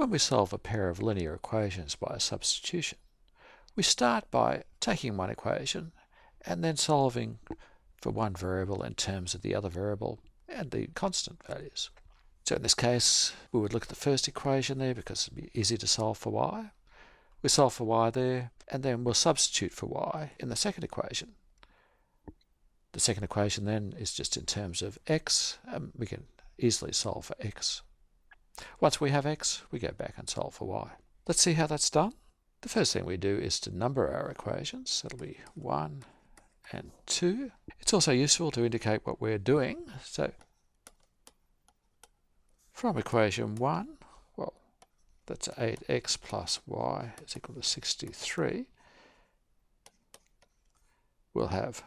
When we solve a pair of linear equations by substitution, we start by taking one equation and then solving for one variable in terms of the other variable and the constant values. So in this case, we would look at the first equation there because it'd be easy to solve for y. We solve for y there, and then we'll substitute for y in the second equation. The second equation then is just in terms of x, and we can easily solve for x. Once we have x, we go back and solve for y. Let's see how that's done. The first thing we do is to number our equations. That'll be 1 and 2. It's also useful to indicate what we're doing. So from equation 1, well, that's 8x plus y is equal to 63. We'll have,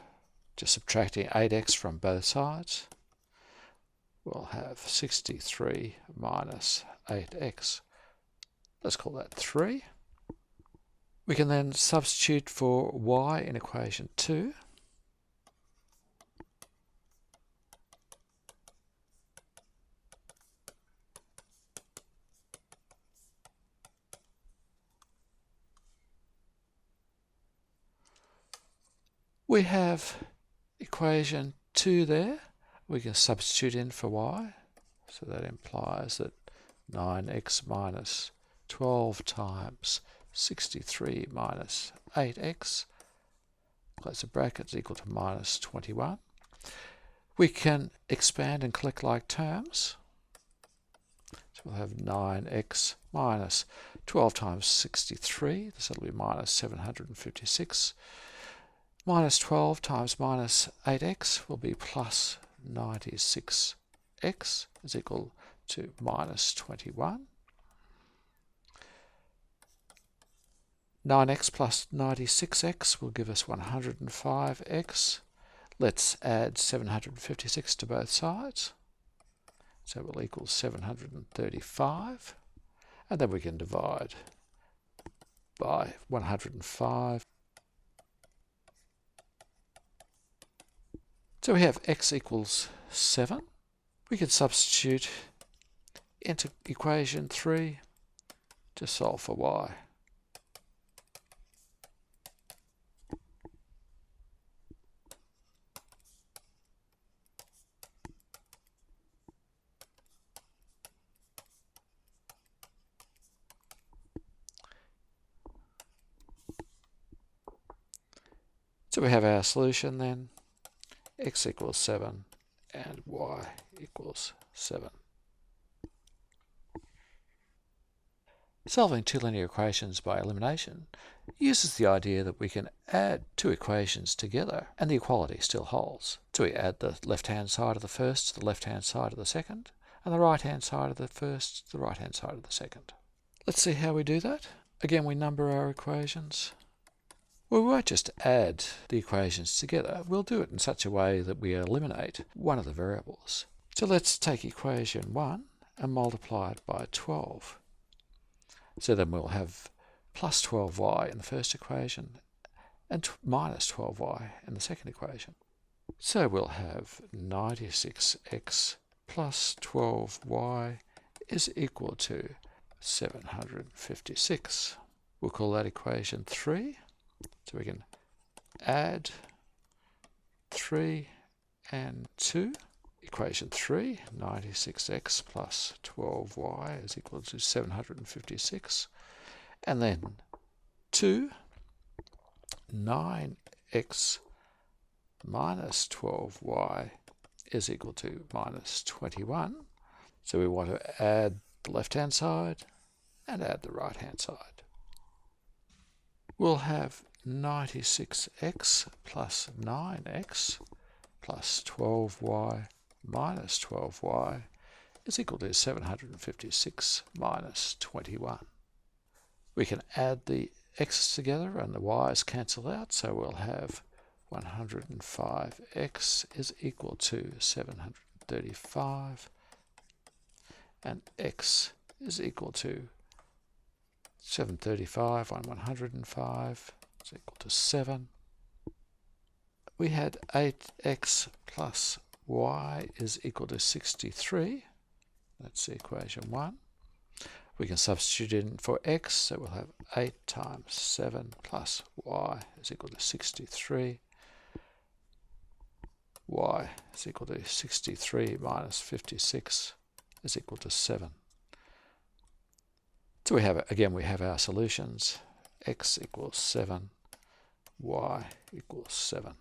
just subtracting 8x from both sides, we'll have 63 minus 8x. Let's call that 3. We can then substitute for y in equation 2. We have equation 2 there. We can substitute in for y. So that implies that 9x minus 12 times 63 minus 8x, close the brackets, equal to minus 21. We can expand and collect like terms. So we'll have 9x minus 12 times 63, this will be minus 756. Minus 12 times minus 8x will be plus 96x is equal to minus 21. 9x plus 96x will give us 105x. Let's add 756 to both sides. So it will equal 735. And then we can divide by 105. So we have x equals 7. We can substitute into equation 3 to solve for y. So we have our solution then. X equals 7 and y equals 7. Solving two linear equations by elimination uses the idea that we can add two equations together and the equality still holds. So we add the left-hand side of the first to the left-hand side of the second, and the right-hand side of the first to the right-hand side of the second. Let's see how we do that. Again, we number our equations. We won't just add the equations together, we'll do it in such a way that we eliminate one of the variables. So let's take equation 1 and multiply it by 12. So then we'll have plus 12y in the first equation and minus 12y in the second equation. So we'll have 96x plus 12y is equal to 756. We'll call that equation 3. So we can add 3 and 2. Equation 3, 96x plus 12y is equal to 756. And then 2, 9x minus 12y is equal to minus 21. So we want to add the left-hand side and add the right-hand side. We'll have 96x plus 9x plus 12y minus 12y is equal to 756 minus 21. We can add the x's together and the y's cancel out, so we'll have 105x is equal to 735 and x is equal to 735 on 105 is equal to 7. We had 8x plus y is equal to 63. That's equation 1. We can substitute in for x, so we'll have 8 times 7 plus y is equal to 63. Y is equal to 63 minus 56 is equal to 7. So we have our solutions. X equals 7, y equals 7.